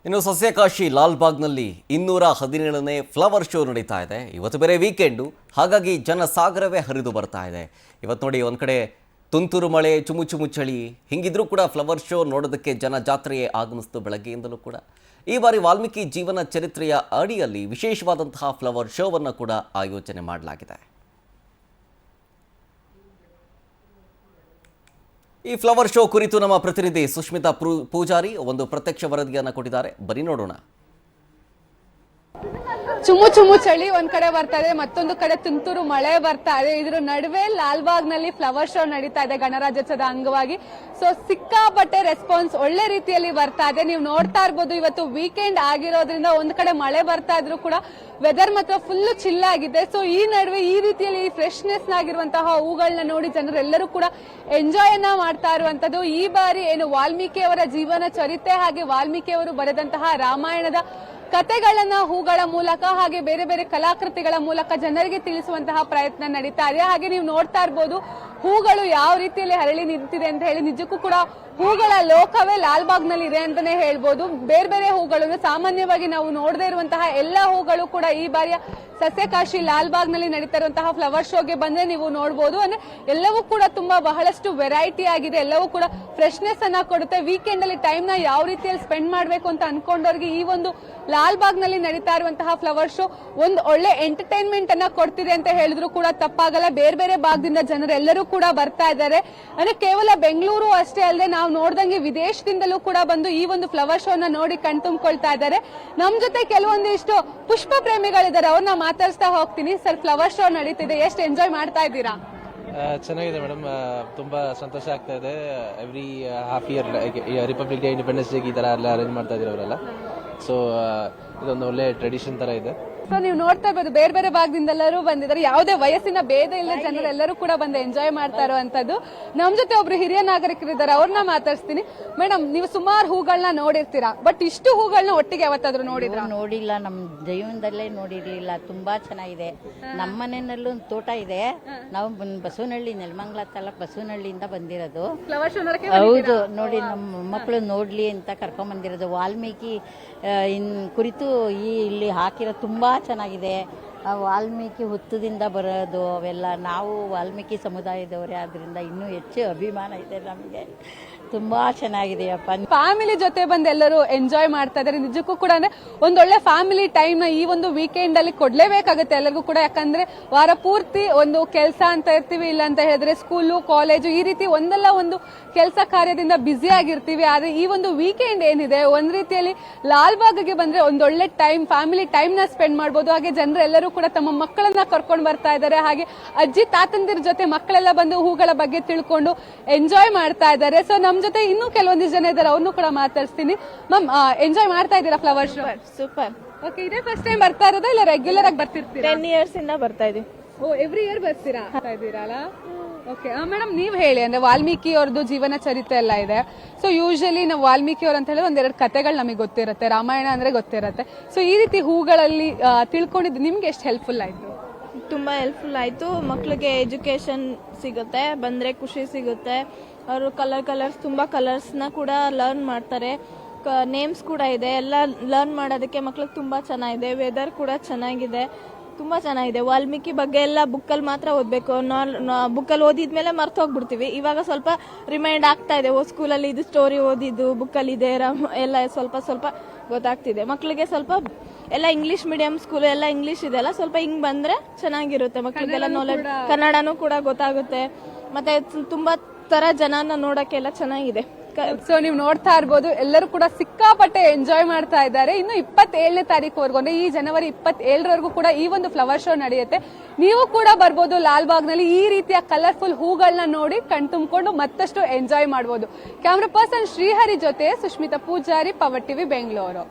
ಇನ್ನು ಸಸ್ಯಕಾಶಿ ಲಾಲ್ಬಾಗ್ನಲ್ಲಿ 217ನೇ flower show ನಡೀತಾ ಇದೆ. ಇವತ್ತು ಬೇರೆ ವೀಕೆಂಡು, ಹಾಗಾಗಿ ಜನಸಾಗರವೇ ಹರಿದು ಬರ್ತಾ ಇದೆ. ಇವತ್ತು ನೋಡಿ, ಒಂದು ಕಡೆ ತುಂತುರು ಮಳೆ, ಚುಮು ಚುಮು ಚಳಿ, ಹಿಂಗಿದ್ರೂ ಕೂಡ ಫ್ಲವರ್ ಶೋ ನೋಡೋದಕ್ಕೆ ಜನ ಜಾತ್ರೆಯೇ ಆಗಮಿಸಿತು ಬೆಳಗ್ಗೆಯಿಂದಲೂ ಕೂಡ. ಈ ಬಾರಿ ವಾಲ್ಮೀಕಿ ಜೀವನ ಚರಿತ್ರೆಯ ಅಡಿಯಲ್ಲಿ ವಿಶೇಷವಾದಂತಹ ಫ್ಲವರ್ ಶೋವನ್ನು ಕೂಡ ಆಯೋಜನೆ ಮಾಡಲಾಗಿದೆ. ಈ ಫ್ಲವರ್ ಶೋ ಕುರಿತು ನಮ್ಮ ಪ್ರತಿನಿಧಿ ಸುಷ್ಮಿತಾ ಪೂಜಾರಿ ಒಂದು ಪ್ರತ್ಯಕ್ಷ ವರದಿಯನ್ನು ಕೊಟ್ಟಿದ್ದಾರೆ. ಬನ್ನಿ ನೋಡೋಣ. ಚುಮು ಚುಮು ಚಳಿ ಒಂದ್ ಕಡೆ ಬರ್ತಾ ಇದೆ, ಮತ್ತೊಂದು ಕಡೆ ತುಂತುರು ಮಳೆ ಬರ್ತಾ ಇದೆ. ಇದ್ರ ನಡುವೆ ಲಾಲ್ಬಾಗ್ ನಲ್ಲಿ ಫ್ಲವರ್ ಶೋ ನಡೀತಾ ಇದೆ ಗಣರಾಜ್ಯೋತ್ಸವದ ಅಂಗವಾಗಿ. ಸೊ ಸಿಕ್ಕಾಪಟ್ಟೆ ರೆಸ್ಪಾನ್ಸ್ ಒಳ್ಳೆ ರೀತಿಯಲ್ಲಿ ಬರ್ತಾ ಇದೆ. ನೀವು ನೋಡ್ತಾ ಇರ್ಬೋದು, ಇವತ್ತು ವೀಕೆಂಡ್ ಆಗಿರೋದ್ರಿಂದ ಒಂದ್ ಕಡೆ ಮಳೆ ಬರ್ತಾ ಇದ್ರು ಕೂಡ ವೆದರ್ ಮಾತ್ರ ಫುಲ್ ಚಿಲ್ ಆಗಿದೆ. ಸೊ ಈ ನಡುವೆ ಈ ರೀತಿಯಲ್ಲಿ ಫ್ರೆಶ್ನೆಸ್ ಆಗಿರುವಂತಹ ಹೂಗಳನ್ನ ನೋಡಿ ಜನರೆಲ್ಲರೂ ಕೂಡ ಎಂಜಾಯ್ ಅನ್ನ ಮಾಡ್ತಾ ಇರುವಂತದ್ದು. ಈ ಬಾರಿ ಏನು ವಾಲ್ಮೀಕಿ ಅವರ ಜೀವನ ಚರಿತ್ರೆ ಹಾಗೆ ವಾಲ್ಮೀಕಿ ಅವರು ಬರೆದಂತಹ ರಾಮಾಯಣದ ಕತೆಗಳನ್ನ ಹೂಗಳ ಮೂಲಕ ಹಾಗೆ ಬೇರೆ ಬೇರೆ ಕಲಾಕೃತಿಗಳ ಮೂಲಕ ಜನರಿಗೆ ತಿಳಿಸುವಂತಹ ಪ್ರಯತ್ನ ನಡೀತಾ ಇದೆ. ಹಾಗೆ ನೀವು ನೋಡ್ತಾ ಇರ್ಬೋದು, ಹೂಗಳು ಯಾವ ರೀತಿಯಲ್ಲಿ ಹರಳಿ ನಿಂತಿದೆ ಅಂತ ಹೇಳಿ. ನಿಜಕ್ಕೂ ಕೂಡ ಹೂಗಳ ಲೋಕವೇ ಲಾಲ್ಬಾಗ್ ನಲ್ಲಿ ಇದೆ ಅಂತಾನೆ ಹೇಳ್ಬೋದು. ಬೇರೆ ಬೇರೆ ಹೂಗಳು ಸಾಮಾನ್ಯವಾಗಿ ನಾವು ನೋಡದೇ ಇರುವಂತಹ ಎಲ್ಲ ಹೂಗಳು ಕೂಡ ಈ ಬಾರಿಯ ಸಸ್ಯಕಾಶಿ ಲಾಲ್ಬಾಗ್ ನಲ್ಲಿ ನಡೀತಾ ಇರುವಂತಹ ಫ್ಲವರ್ ಶೋಗೆ ಬಂದ್ರೆ ನೀವು ನೋಡಬಹುದು. ಅಂದ್ರೆ ಎಲ್ಲವೂ ಕೂಡ ತುಂಬಾ ಬಹಳಷ್ಟು ವೆರೈಟಿ ಆಗಿದೆ, ಎಲ್ಲವೂ ಕೂಡ ಫ್ರೆಶ್ನೆಸ್ ಅನ್ನ ಕೊಡುತ್ತೆ. ವೀಕೆಂಡ್ ಅಲ್ಲಿ ಟೈಮ್ ನ ಯಾವ ರೀತಿಯಲ್ಲಿ ಸ್ಪೆಂಡ್ ಮಾಡಬೇಕು ಅಂತ ಅನ್ಕೊಂಡವ್ರಿಗೆ ಈ ಒಂದು ಲಾಲ್ಬಾಗ್ ನಲ್ಲಿ ನಡೀತಾ ಇರುವಂತಹ ಫ್ಲವರ್ ಶೋ ಒಂದು ಒಳ್ಳೆ ಎಂಟರ್ಟೈನ್ಮೆಂಟ್ ಅನ್ನ ಕೊಡ್ತಿದೆ ಅಂತ ಹೇಳಿದ್ರು ಕೂಡ ತಪ್ಪಾಗಲ್ಲ. ಬೇರೆ ಬೇರೆ ಭಾಗದಿಂದ ಜನರೆಲ್ಲರೂ ಕೂಡ ಬರ್ತಾ ಇದ್ದಾರೆ. ಅಂದ್ರೆ ಕೇವಲ ಬೆಂಗಳೂರು ಅಷ್ಟೇ ಅಲ್ಲದೆ ನಾವು ನೋಡ್ದಂಗೆ ವಿದೇಶದಿಂದಲೂ ಕೂಡ ಬಂದು ಈ ಒಂದು ಫ್ಲವರ್ ಶೋ ನ ನೋಡಿ ಕಣ್ತುಂಬಿಕೊಳ್ತಾ ಇದ್ದಾರೆ. ನಮ್ ಜೊತೆ ಕೆಲವೊಂದಿಷ್ಟು ಪುಷ್ಪ ಪ್ರೇಮಿಗಳಿದ್ದಾರೆ, ಅವ್ರನ್ನ ಮಾತಾಡ್ಸ್ತಾ ಹೋಗ್ತೀನಿ. ಸರ್, ಫ್ಲವರ್ ಶೋ ನಡೀತಿದೆ, ಎಷ್ಟು ಎಂಜಾಯ್ ಮಾಡ್ತಾ ಇದ್ದೀರಾ? ಚೆನ್ನಾಗಿದೆ ಮೇಡಮ್, ತುಂಬಾ ಸಂತೋಷ ಆಗ್ತಾ ಇದೆ. Every half year republic day, independence day ಈ ತರ ಎಲ್ಲ ಅರೇಂಜ್ ಮಾಡ್ತಾ ಇದ್ರು ಅವರೆಲ್ಲ. ಸೊ ಇದೊಂದು ಒಳ್ಳೆ ಟ್ರೆಡಿಷನ್ ತರ ಇದೆ. ಸೊ ನೀವು ನೋಡ್ತಾ ಇರ್ಬೋದು, ಬೇರೆ ಬೇರೆ ಭಾಗದಿಂದೆಲ್ಲರೂ ಬಂದಿದ್ದಾರೆ. ಯಾವುದೇ ವಯಸ್ಸಿನ ಭೇದ ಇಲ್ಲ, ಜನರೆಲ್ಲರೂ ಕೂಡ ಬಂದು ಎಂಜಾಯ್ ಮಾಡ್ತಾ ಇರುವಂತದ್ದು. ನಮ್ ಜೊತೆ ಒಬ್ರು ಹಿರಿಯ ನಾಗರಿಕರಿದ್ದಾರೆ, ಅವ್ರನ್ನ ಮಾತಾಡ್ಸ್ತೀನಿ. ಮೇಡಮ್, ನೀವು ಸುಮಾರು ಹೂಗಳನ್ನ ನೋಡಿರ್ತೀರಾ, ಬಟ್ ಇಷ್ಟು ಹೂಗಳನ್ನ ಒಟ್ಟಿಗೆ ಯಾವತ್ತಾದ್ರೂ ನೋಡಿದ್ರ? ನೋಡಿಲ್ಲ, ನಮ್ ಜೀವನದಲ್ಲೇ ನೋಡಿರ್ಲಿಲ್ಲ. ತುಂಬಾ ಚೆನ್ನಾಗಿದೆ. ನಮ್ಮ ಮನೆಯಲ್ಲೂ ಒಂದು ತೋಟ ಇದೆ. ನಾವು ಬಸವನಹಳ್ಳಿ, ನೆಲಮಂಗಲ ತಾಲೂಕು ಬಸವನಹಳ್ಳಿಯಿಂದ ಬಂದಿರೋದು. ಫ್ಲವರ್ ಶೋ ನೋಡಕ್ಕೆ ಹೌದು, ನೋಡಿ ನಮ್ಮ ಮಕ್ಕಳು ನೋಡ್ಲಿ ಅಂತ ಕರ್ಕೊಂಡ್ ಬಂದಿರೋದು. ವಾಲ್ಮೀಕಿ ಕುರಿತು ಇಲ್ಲಿ ಹಾಕಿರೋ ತುಂಬಾ ಚೆನ್ನಾಗಿದೆ. ವಾಲ್ಮೀಕಿ ಹುತ್ತದಿಂದ ಬರೋದು ಅವೆಲ್ಲ. ನಾವು ವಾಲ್ಮೀಕಿ ಸಮುದಾಯದವರೇ ಆದ್ರಿಂದ ಇನ್ನೂ ಹೆಚ್ಚು ಅಭಿಮಾನ ಇದೆ ನಮಗೆ. ತುಂಬಾ ಚೆನ್ನಾಗಿದೆಯಪ್ಪ. ಫ್ಯಾಮಿಲಿ ಜೊತೆ ಬಂದು ಎಲ್ಲರೂ ಎಂಜಾಯ್ ಮಾಡ್ತಾ ಇದ್ದಾರೆ. ನಿಜಕ್ಕೂ ಕೂಡ ಅಂದ್ರೆ ಒಂದೊಳ್ಳೆ ಫ್ಯಾಮಿಲಿ ಟೈಮ್ ನ ಈ ಒಂದು ವೀಕೆಂಡ್ ಅಲ್ಲಿ ಕೊಡ್ಲೇಬೇಕಾಗುತ್ತೆ ಎಲ್ಲರಿಗೂ ಕೂಡ. ಯಾಕಂದ್ರೆ ವಾರ ಪೂರ್ತಿ ಒಂದು ಕೆಲಸ ಅಂತ ಇರ್ತೀವಿ, ಇಲ್ಲ ಅಂತ ಹೇಳಿದ್ರೆ ಸ್ಕೂಲು, ಕಾಲೇಜು, ಈ ರೀತಿ ಒಂದಲ್ಲ ಒಂದು ಕೆಲಸ ಕಾರ್ಯದಿಂದ ಬ್ಯುಸಿ ಆಗಿರ್ತೀವಿ. ಆದ್ರೆ ಈ ಒಂದು ವೀಕೆಂಡ್ ಏನಿದೆ, ಒಂದ್ ರೀತಿಯಲ್ಲಿ ಲಾಲ್ಬಾಗ್ಗೆ ಬಂದ್ರೆ ಒಂದೊಳ್ಳೆ ಟೈಮ್, ಫ್ಯಾಮಿಲಿ ಟೈಮ್ ನ ಸ್ಪೆಂಡ್ ಮಾಡಬಹುದು. ಹಾಗೆ ಜನರೆಲ್ಲರೂ ಕೂಡ ತಮ್ಮ ಮಕ್ಕಳನ್ನ ಕರ್ಕೊಂಡು ಬರ್ತಾ ಇದ್ದಾರೆ. ಹಾಗೆ ಅಜ್ಜಿ ತಾತಂದಿರ ಜೊತೆ ಮಕ್ಕಳೆಲ್ಲ ಬಂದು ಹೂಗಳ ಬಗ್ಗೆ ತಿಳ್ಕೊಂಡು ಎಂಜಾಯ್ ಮಾಡ್ತಾ ಇದ್ದಾರೆ. ಸೊ ನಮ್ ಜೊತೆ ಇನ್ನೂ ಕೆಲವೊಂದಿಷ್ಟು ಜನ ಇದ್ದಾರೆ, ಅವ್ರನ್ನೂ ಕೂಡ ಮಾತಾಡ್ತೀನಿ. ಮ್ಯಾಮ್, ಎಂಜಾಯ್ ಮಾಡ್ತಾ ಇದ್ದೀರಾ ಫ್ಲವರ್ ಶೋ? ಸೂಪರ್. ಓಕೆ, ಇದೇ ಫಸ್ಟ್ ಟೈಮ್ ಬರ್ತಾ ಇರೋದಾ ಇಲ್ಲ ರೆಗ್ಯುಲರ್ ಆಗಿ ಬರ್ತಿರ್ತೀರಾ? 10 years ಇಂದ ಬರ್ತಾ ಇದೀವಿ. ಓ, ಎವ್ರಿ ಇಯರ್ ಬರ್ತೀರಾ? ಓಕೆ ಮೇಡಮ್, ನೀವ್ ಹೇಳಿ, ಅಂದ್ರೆ ವಾಲ್ಮೀಕಿ ಅವ್ರದ್ದು ಜೀವನ ಚರಿತ್ರೆ ಎಲ್ಲ ಇದೆ. ಸೊ ಯೂಶಲಿ ನಾವು ವಾಲ್ಮೀಕಿ ಅವ್ರ ಅಂತ ಹೇಳಿದ್ರೆ ಒಂದೆರಡು ಕತೆಗಳು ನಮಗೆ ಗೊತ್ತಿರುತ್ತೆ, ರಾಮಾಯಣ ಅಂದ್ರೆ ಗೊತ್ತಿರುತ್ತೆ. ಸೊ ಈ ರೀತಿ ಹೂಗಳಲ್ಲಿ ತಿಳ್ಕೊಂಡಿದ್ದು ನಿಮ್ಗೆ ಎಷ್ಟು ಹೆಲ್ಪ್ಫುಲ್ ಆಯ್ತು? ತುಂಬಾ ಹೆಲ್ಪ್ಫುಲ್ ಆಯ್ತು. ಮಕ್ಳಿಗೆ ಎಜುಕೇಶನ್ ಸಿಗುತ್ತೆ, ಬಂದ್ರೆ ಖುಷಿ ಸಿಗುತ್ತೆ. ಅವರು ಕಲರ್ಸ್ ತುಂಬಾ ಕಲರ್ಸ್ನ ಕೂಡ ಲರ್ನ್ ಮಾಡ್ತಾರೆ. ನೇಮ್ಸ್ ಕೂಡ ಇದೆ, ಎಲ್ಲ ಲರ್ನ್ ಮಾಡೋದಕ್ಕೆ ಮಕ್ಳಿಗೆ ತುಂಬಾ ಚೆನ್ನಾಗಿದೆ. ವೆದರ್ ಕೂಡ ಚೆನ್ನಾಗಿದೆ, ತುಂಬಾ ಚೆನ್ನಾಗಿದೆ. ವಾಲ್ಮೀಕಿ ಬಗ್ಗೆ ಎಲ್ಲ ಬುಕ್ಕಲ್ಲಿ ಮಾತ್ರ ಓದ್ಬೇಕು. ಬುಕ್ಕಲ್ಲಿ ಓದಿದ್ಮೇಲೆ ಮರ್ತು ಹೋಗ್ಬಿಡ್ತೀವಿ. ಇವಾಗ ಸ್ವಲ್ಪ ರಿಮೈಂಡ್ ಆಗ್ತಾ ಇದೆ. ಸ್ಕೂಲಲ್ಲಿ ಇದು ಸ್ಟೋರಿ ಓದಿದ್ದು ಬುಕ್ಕಲ್ಲಿ ಇದೆ ಎಲ್ಲ ಸ್ವಲ್ಪ ಗೊತ್ತಾಗ್ತಿದೆ. ಮಕ್ಕಳಿಗೆ ಸ್ವಲ್ಪ ಎಲ್ಲ ಇಂಗ್ಲಿಷ್ ಮೀಡಿಯಂ ಸ್ಕೂಲ್ ಎಲ್ಲ ಇಂಗ್ಲಿಷ್ ಇದೆಲ್ಲ ಸ್ವಲ್ಪ ಹಿಂಗ್ ಬಂದ್ರೆ ಚೆನ್ನಾಗಿರುತ್ತೆ. ಮಕ್ಕಳಿಗೆಲ್ಲ ನಾಲೆಡ್ಜ್, ಕನ್ನಡನೂ ಕೂಡ ಗೊತ್ತಾಗುತ್ತೆ. ಮತ್ತೆ ತುಂಬಾ ತರ ಜನನ ನೋಡಕ್ಕೆಲ್ಲ ಚೆನ್ನಾಗಿದೆ. ಸೊ ನೀವು ನೋಡ್ತಾ ಇರ್ಬೋದು, ಎಲ್ಲರೂ ಕೂಡ ಸಿಕ್ಕಾಪಟ್ಟೆ ಎಂಜಾಯ್ ಮಾಡ್ತಾ ಇದ್ದಾರೆ. ಇನ್ನು 27ನೇ ತಾರೀಕುವರೆಗೂ, ಅಂದ್ರೆ ಈ ಜನವರಿ 27ರವರೆಗೂ ಕೂಡ ಈ ಒಂದು ಫ್ಲವರ್ ಶೋ ನಡೆಯುತ್ತೆ. ನೀವು ಕೂಡ ಬರ್ಬೋದು ಲಾಲ್ಬಾಗ್ ನಲ್ಲಿ. ಈ ರೀತಿಯ ಕಲರ್ಫುಲ್ ಹೂಗಳನ್ನ ನೋಡಿ ಕಣ್ತುಂಬಿಕೊಂಡು ಮತ್ತಷ್ಟು ಎಂಜಾಯ್ ಮಾಡಬಹುದು. ಕ್ಯಾಮ್ರಾ ಪರ್ಸನ್ ಶ್ರೀಹರಿ ಜೊತೆ ಸುಷ್ಮಿತಾ ಪೂಜಾರಿ, ಪವರ್ ಟಿವಿ, ಬೆಂಗಳೂರು.